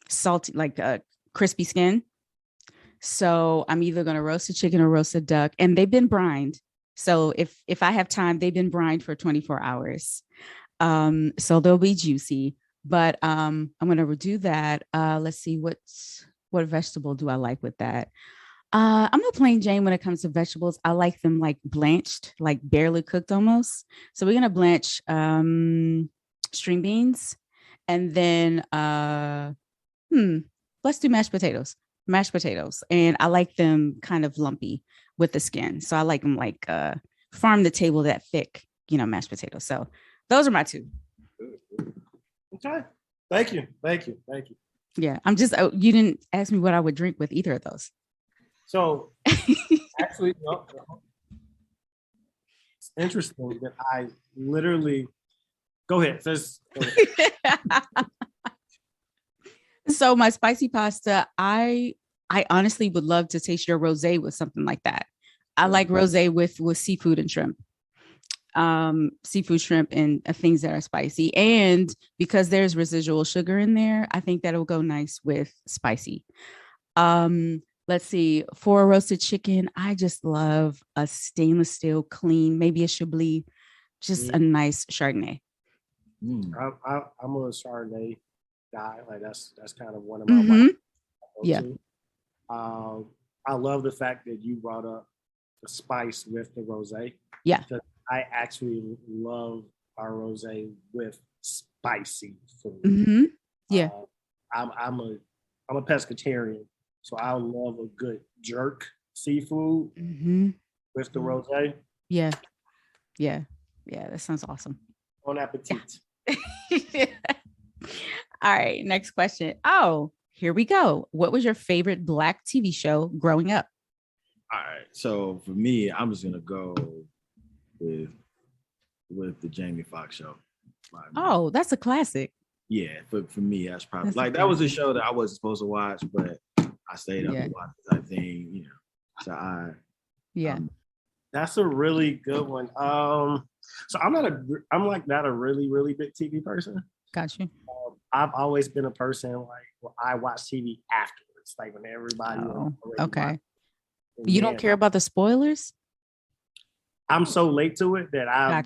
salty, like crispy skin. So I'm either going to roast a chicken or roast a duck, and they've been brined. So if I have time, they've been brined for 24 hours. So they'll be juicy, but I'm going to do that. Let's see, what vegetable do I like with that? I'm a plain Jane when it comes to vegetables. I like them like blanched, like barely cooked almost. So we're going to blanch string beans, and then let's do mashed potatoes, and I like them kind of lumpy with the skin, so I like them like farm to table, that thick, mashed potatoes. So those are my 2. Okay, thank you. Yeah, I'm just, you didn't ask me what I would drink with either of those. So actually, no. It's interesting that I literally go ahead. So my spicy pasta, I honestly would love to taste your rosé with something like that. I like rosé with seafood and shrimp. seafood, shrimp, and things that are spicy. And because there's residual sugar in there, I think that'll go nice with spicy. Let's see. For a roasted chicken, I just love a stainless steel clean, maybe a Chablis, just a nice Chardonnay. I'm a Chardonnay guy. Like that's kind of one of my Yeah. I love the fact that you brought up the spice with the rosé. Yeah. I actually love our rosé with spicy food. Mm-hmm. Yeah. I'm a pescatarian, so I love a good jerk seafood with the rosé. Yeah. Yeah. Yeah. That sounds awesome. Bon appetit. All right. Next question. Oh, here we go. What was your favorite Black TV show growing up? All right. So for me, I'm just gonna go with the Jamie Foxx show. Oh, that's a classic. Yeah, for me, that's probably that was a show that I wasn't supposed to watch, but I stayed up and watched that thing, you know. So that's a really good one. So I'm not a really, really big TV person. Got you. I've always been a person I watch TV afterwards, like when everybody. Okay. You don't care about the spoilers? I'm so late to it that I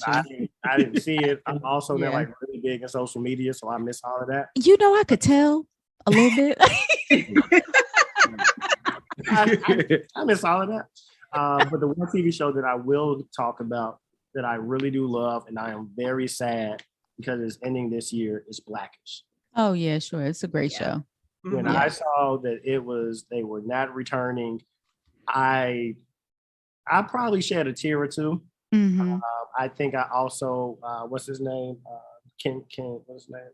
didn't see it. I'm also now like really big in social media, so I miss all of that. You know, I could tell a little bit. I miss all of that. But the one TV show that I will talk about that I really do love, and I am very sad because it's ending this year, is Blackish. Oh yeah, sure. It's a great show. When I saw that they were not returning, I probably shed a tear or two. I think I also what's his name? Ken what's his name?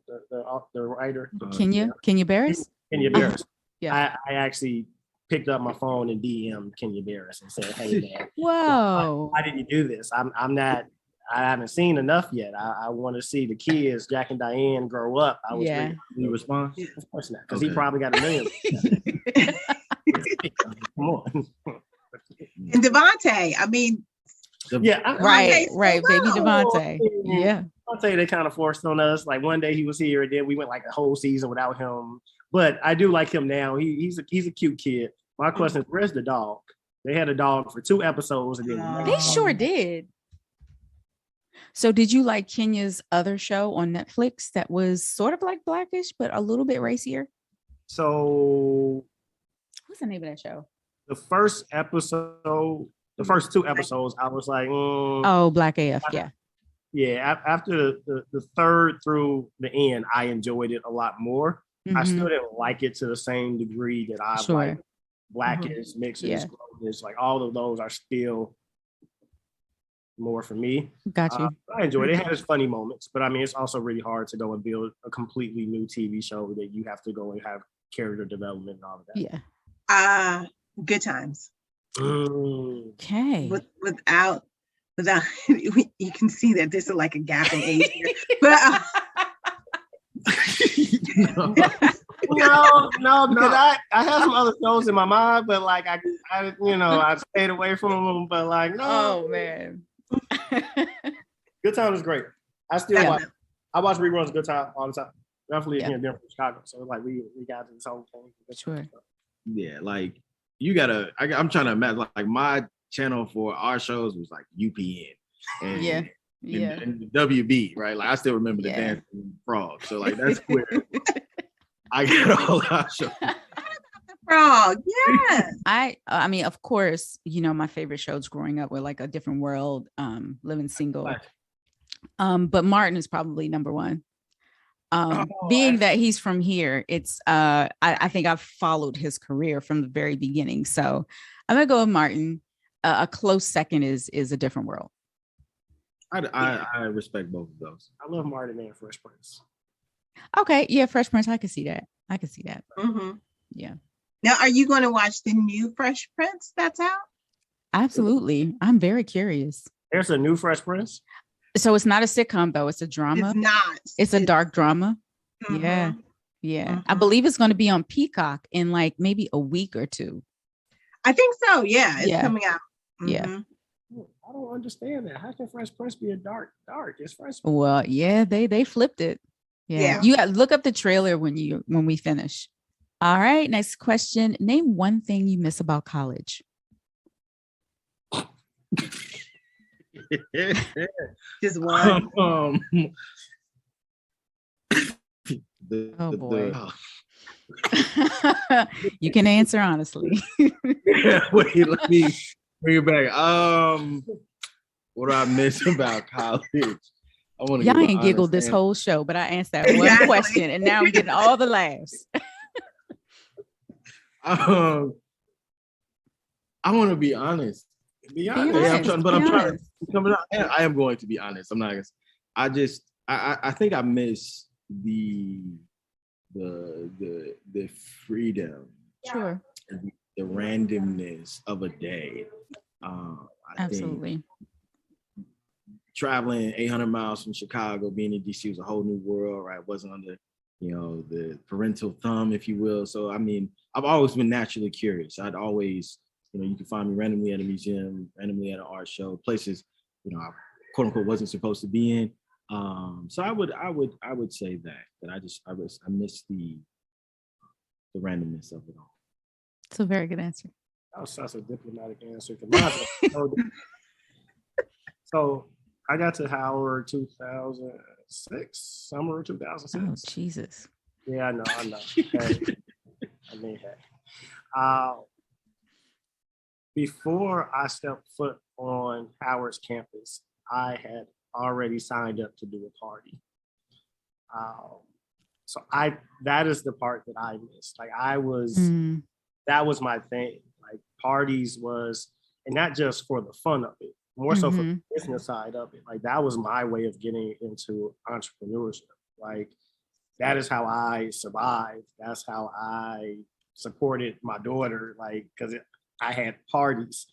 The writer. Kenya Barris? Kenya Barris. Yeah. I actually picked up my phone and DM'd Kenya Barris and said, "Hey man, whoa, why did you do this? I haven't seen enough yet. I want to see the kids, Jack and Diane, grow up." I was He responds? Of course not, because he probably got a million. Come on. And Devontae, I mean, right, baby Devontae. Yeah. Devontae, they kind of forced on us. Like one day he was here, and then we went like a whole season without him. But I do like him now. He's a cute kid. My question is, where's the dog? They had a dog for 2 episodes, and then they sure did. So did you like Kenya's other show on Netflix that was sort of like Blackish, but a little bit racier? So what's the name of that show? The first 2 episodes, I was like, Black AF, yeah. After the third through the end, I enjoyed it a lot more. I still didn't like it to the same degree that I like Blackish, Mixes, Closeout, like all of those are still more for me. Got you. I enjoyed it. It had its funny moments, but I mean, it's also really hard to go and build a completely new TV show that you have to go and have character development and all of that. Yeah. Good times. Okay. Without you can see that there's like a gap in age here. But no, because I have some other shows in my mind, but like I stayed away from them. But like, no. Oh man. Good Time is great. I still watch. I watch reruns of Good Time all the time. Definitely again, they're from Chicago, so like we got this whole thing. Sure. Yeah, like you gotta. I'm trying to imagine like my channel for our shows was like UPN. And, and the WB, right? Like I still remember the Dancing Frog. So like that's where I got all our shows. Frog, yes. I mean, of course, my favorite shows growing up were like A Different World, Living Single. But Martin is probably number one. Being that he's from here, it's I think I've followed his career from the very beginning. So I'm gonna go with Martin. A close second is A Different World. I respect both of those. I love Martin and Fresh Prince. Okay, yeah, Fresh Prince. I can see that. Yeah. Now, are you going to watch the new Fresh Prince that's out? Absolutely. I'm very curious. There's a new Fresh Prince. So it's not a sitcom though. It's a drama. It's not. It's a dark drama. Yeah. I believe it's going to be on Peacock in like maybe a week or two. I think so. Yeah. It's coming out. Yeah. I don't understand that. How can Fresh Prince be a dark? It's Fresh Prince. Well, yeah, they flipped it. Yeah. Yeah. You got look up the trailer when we finish. All right. Next question. Name one thing you miss about college. Just one. Oh boy. You can answer honestly. Wait, let me bring it back. What do I miss about college? I want to. Y'all ain't giggled this whole show, but I answered that one Exactly. question, and now I'm getting all the laughs. I want to be honest. Be honest. honest. I am going to be honest. I'm not gonna. I think I miss the freedom, Sure. and the randomness of a day. I Absolutely. think traveling 800 miles from Chicago, being in DC was a whole new world, right? Wasn't under, the parental thumb, if you will. So, I mean, I've always been naturally curious. I'd always, you can find me randomly at a museum, randomly at an art show, places, I quote unquote wasn't supposed to be in. So I would say that I miss the randomness of it all. It's a very good answer. That was such a diplomatic answer. So I got to Howard 2006, summer of 2006. Oh, Jesus. Yeah, I know. Hey, I mean, hey. Before I stepped foot on Howard's campus, I had already signed up to do a party. So that is the part that I missed. Like that was my thing. Like parties was, and not just for the fun of it, more so for the business side of it. Like that was my way of getting into entrepreneurship. Like that is how I survived. That's how I supported my daughter. Like, cause I had parties.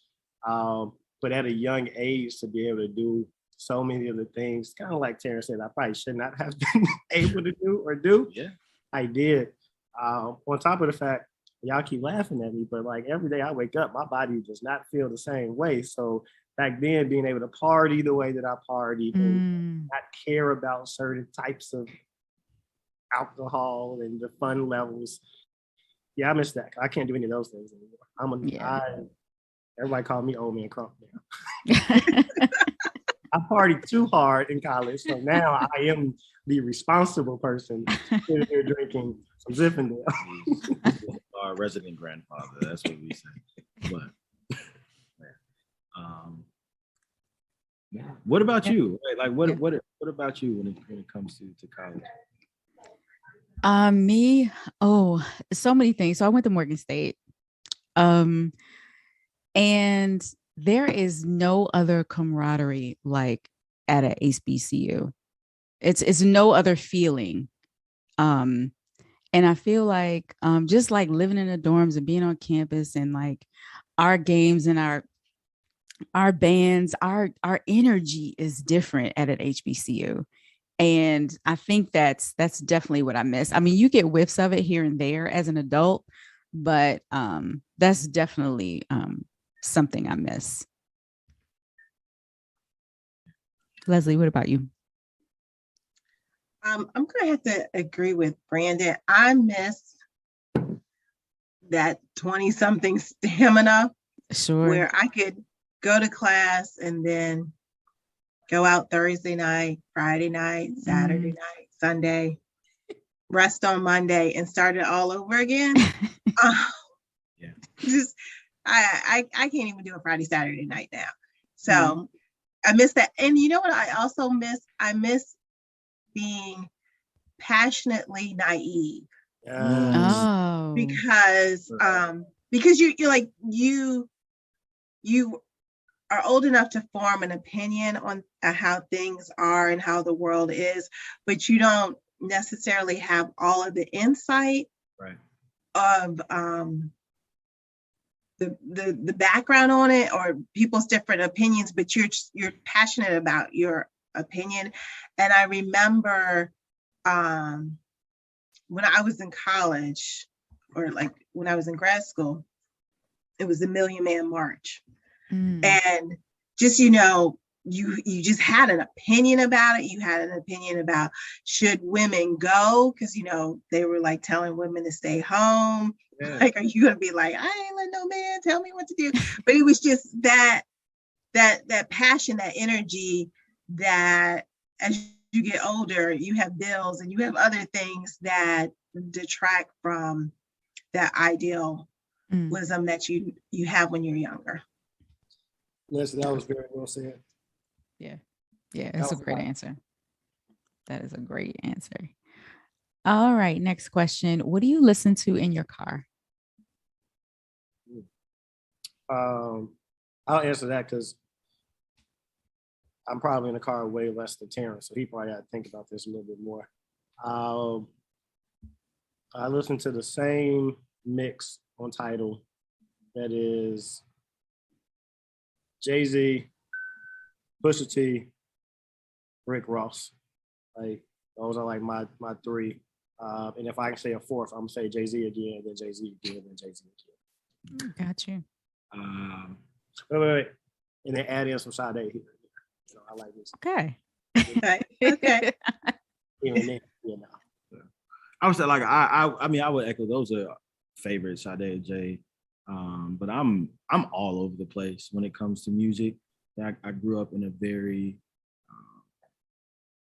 But at a young age to be able to do so many of the things, kind of like Terrence said, I probably should not have been able to do. Yeah, I did. On top of the fact, y'all keep laughing at me, but like every day I wake up, my body does not feel the same way. So back then, being able to party the way that I partied and not care about certain types of alcohol and the fun levels. Yeah, I miss that. I can't do any of those things anymore. Everybody call me old man crunk now. I partied too hard in college, so now I am the responsible person sitting here drinking some Ziffendal. Our resident grandfather, that's what we say. But what about you? Like what about you when it comes to college? Me, so many things. So I went to Morgan State. And there is no other camaraderie like at a HBCU. It's no other feeling. And I feel like just like living in the dorms and being on campus and like our games and our bands, our energy is different at an HBCU. And I think that's definitely what I miss. I mean, you get whiffs of it here and there as an adult, but that's definitely something I miss. Leslie, what about you? I'm going to have to agree with Brandon. I miss that 20-something stamina. Sure. Where I could go to class and then go out Thursday night, Friday night, Saturday night, Sunday, rest on Monday, and start it all over again. Just I can't even do a Friday, Saturday night now. So I miss that. And you know what I also miss? I miss being passionately naive. Because you're like you are old enough to form an opinion on how things are and how the world is, but you don't necessarily have all of the insight of the background on it or people's different opinions, but you're passionate about your opinion. And I remember when I was in college, or like when I was in grad school, it was the Million Man March. And just, you just had an opinion about it. You had an opinion about should women go? Because, they were like telling women to stay home. Yeah. Like, are you going to be like, I ain't let no man tell me what to do? But it was just that passion, that energy that as you get older, you have bills and you have other things that detract from that idealism that you have when you're younger. Listen, that was very well said. Yeah, that's a great answer. That is a great answer. All right, next question. What do you listen to in your car? I'll answer that because I'm probably in the car way less than Terrence, so he probably got to think about this a little bit more. I listen to the same mix on Tidal that is Jay-Z, Pusha T, Rick Ross. Like, those are like my three. And if I can say a fourth, I'm gonna say Jay-Z again, then Jay-Z again, then Jay-Z again. Got you. Wait. And then add in some Sade here. I like this. Okay. Okay. Even then, I would say like I would echo those are favorites, Sade and Jay. But I'm all over the place when it comes to music. I grew up in a very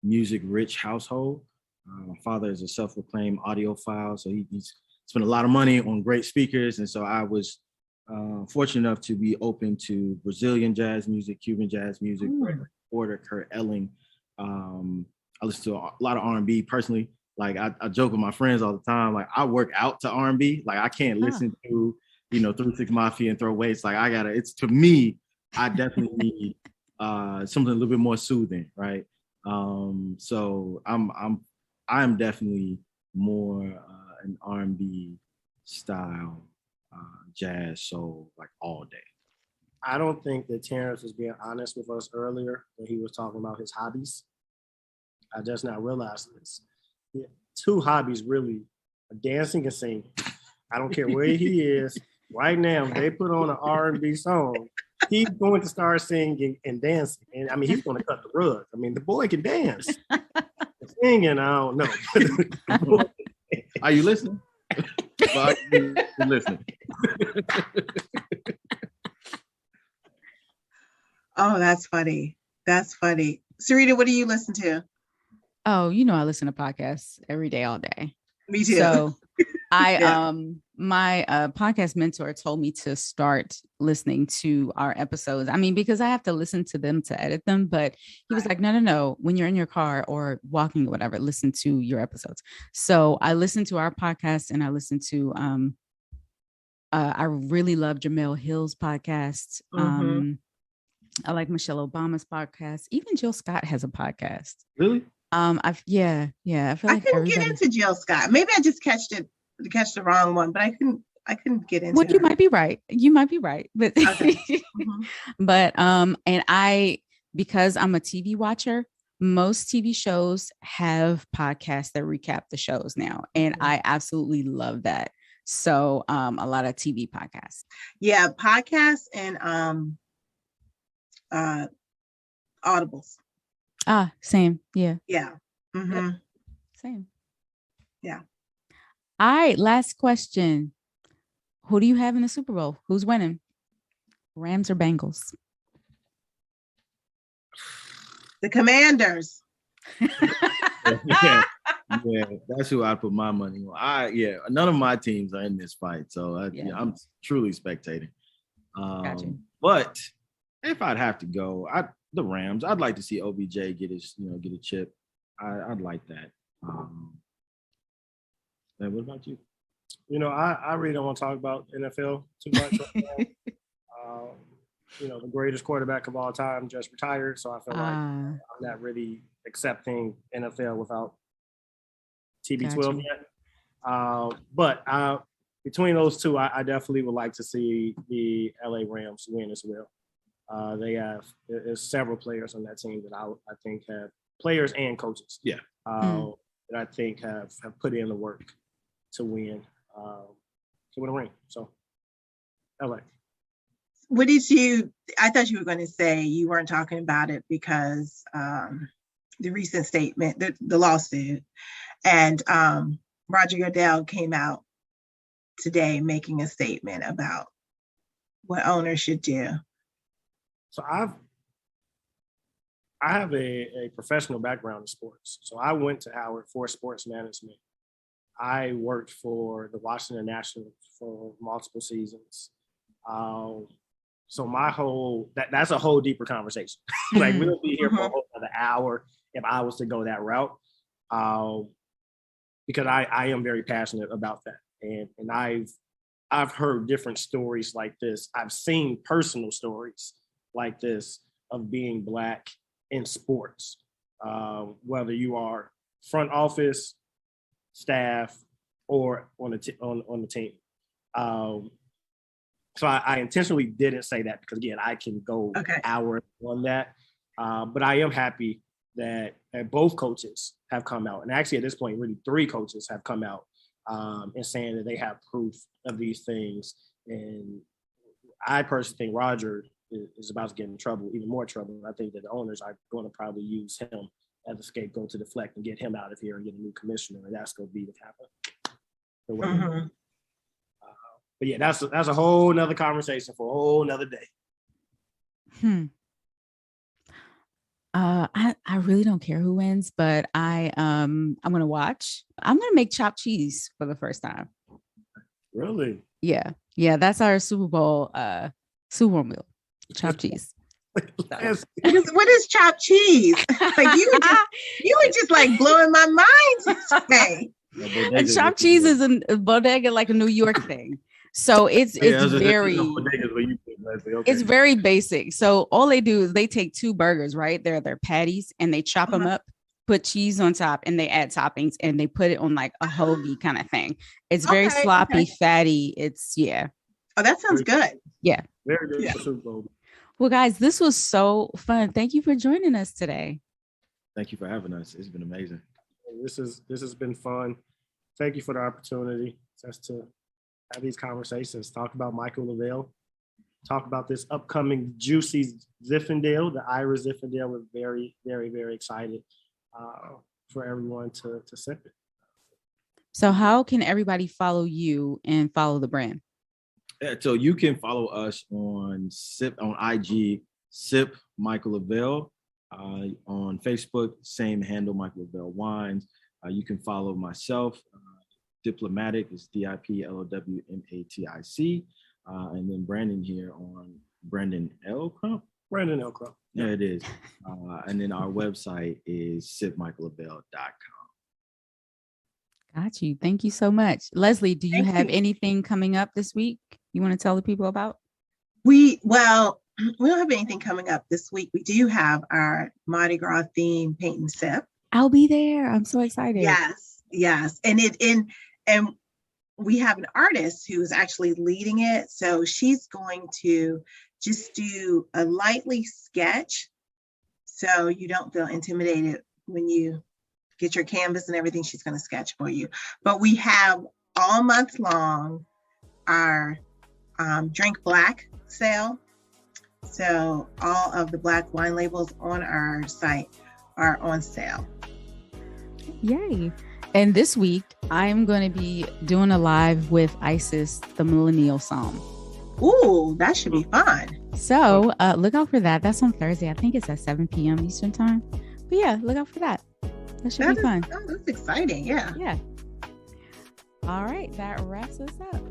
music-rich household. My father is a self-proclaimed audiophile, so he's spent a lot of money on great speakers, and so I was fortunate enough to be open to Brazilian jazz music, Cuban jazz music, Porter, Kurt Elling. I listen to a lot of R&B personally. Like I joke with my friends all the time. Like I work out to R&B. Like I can't listen to 3 6 Mafia and throw weights. Like it's to me. I definitely need something a little bit more soothing, right? So I'm definitely more an R&B style jazz soul like all day. I don't think that Terrence was being honest with us earlier when he was talking about his hobbies. I just now realized this. He had 2 hobbies really: dancing and singing. I don't care where he is right now. If they put on an R&B song, he's going to start singing and dancing. And I mean, he's going to cut the rug. I mean, the boy can dance. Singing, I don't know. Are you listening? Are you listening? Oh, that's funny. That's funny. Sarita, what do you listen to? Oh, I listen to podcasts every day, all day. Me too. So my podcast mentor told me to start listening to our episodes. I mean, because I have to listen to them to edit them, but he was like, no. When you're in your car or walking or whatever, listen to your episodes. So I listen to our podcast and I listen to, I really love Jamel Hill's podcast. I like Michelle Obama's podcast. Even Jill Scott has a podcast. Really? I feel like I couldn't get into Jill Scott. Maybe I just catch the wrong one, but I couldn't get into. Well, you might be right. But okay. But and because I'm a TV watcher, most TV shows have podcasts that recap the shows now, and I absolutely love that. So a lot of TV podcasts. Yeah, podcasts and audibles. Same. Yeah. Mm-hmm. Yep. Same. Yeah. All right, last question. Who do you have in the Super Bowl? Who's winning? Rams or Bengals? The Commanders. yeah, that's who I put my money on. None of my teams are in this fight, so I'm truly spectating. Gotcha. But if I'd have to go, the Rams. I'd like to see OBJ get a chip. I'd like that. And what about you? I really don't want to talk about NFL too much right now. The greatest quarterback of all time just retired, so I feel like I'm not really accepting NFL without TB12 yet. But between those two, I definitely would like to see the LA Rams win as well. There's several players on that team that I think have players and coaches. Yeah. That I think have put in the work to win a ring. So LA. what did you, I thought you were going to say you weren't talking about it because the recent statement, the lawsuit, and Roger Goodell came out today making a statement about what owners should do. So I have a professional background in sports. So I went to Howard for sports management. I worked for the Washington Nationals for multiple seasons. So my whole, that's a whole deeper conversation. Like we'll be here for a whole other hour if I was to go that route. Because I am very passionate about that. And I've heard different stories like this. I've seen personal stories like this of being Black in sports, whether you are front office, staff, or on the team. So I intentionally didn't say that because, again, I can go hours on that. But I am happy that both coaches have come out. And actually, at this point, really 3 coaches have come out and saying that they have proof of these things. And I personally think Roger is about to get in trouble, even more trouble. I think that the owners are going to probably use him as a scapegoat to deflect and get him out of here and get a new commissioner. And that's going to be the happen. But yeah, that's a whole nother conversation for a whole nother day. I really don't care who wins, but I'm gonna watch. I'm gonna make chopped cheese for the first time. Really? Yeah. That's our Super Bowl meal. Chopped cheese. What is chopped cheese? Like you were just like blowing my mind today. And chopped cheese is a bodega, like a New York thing. So it's very basic. So all they do is they take 2 burgers, right? They're their patties, and they chop them up, put cheese on top, and they add toppings, and they put it on like a hoagie kind of thing. It's very sloppy, fatty. It's Oh, that sounds good. Yeah. Very good. Yeah. Well, guys, this was so fun. Thank you for joining us today. Thank you for having us. It's been amazing. This has been fun. Thank you for the opportunity just to have these conversations, talk about Michael Lavelle, talk about this upcoming juicy Ziffendal, the Irish Ziffendal. We're very, very, very excited for everyone to sip it. So how can everybody follow you and follow the brand? Yeah, so you can follow us on IG, Sip Michael Lavelle. On Facebook, same handle, Michael Lavelle Wines. You can follow myself, Diplomatic is DIPLOWMATIC. And then Brandon here on Brandon L. Crump. Brandon L. Crump. Yeah, it is. And then our website is sipmichaellavelle.com. Got you. Thank you so much. Leslie, do you have anything coming up this week you want to tell the people about? We don't have anything coming up this week. We do have our Mardi Gras theme paint and sip. I'll be there. I'm so excited. Yes. And we have an artist who's actually leading it. So she's going to just do a lightly sketch so you don't feel intimidated when you get your canvas and everything. She's going to sketch for you. But we have all month long our Drink Black sale. So all of the Black wine labels on our site are on sale. Yay. And this week, I'm going to be doing a live with Isis, the Millennial Psalm. Ooh, that should be fun. So look out for that. That's on Thursday. I think it's at 7 p.m. Eastern time. But yeah, look out for that. That should be fun. That's exciting. Yeah. Yeah. All right. That wraps us up.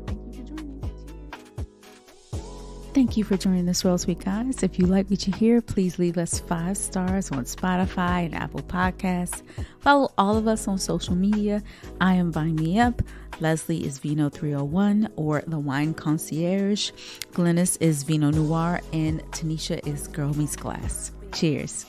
Thank you for joining us, Real Sweet guys. If you like what you hear, please leave us 5 stars on Spotify and Apple Podcasts. Follow all of us on social media. I am Vine Me Up. Leslie is Vino 301 or the Wine Concierge. Glennis is Vino Noir, and Tanisha is Girl Meets Glass. Cheers.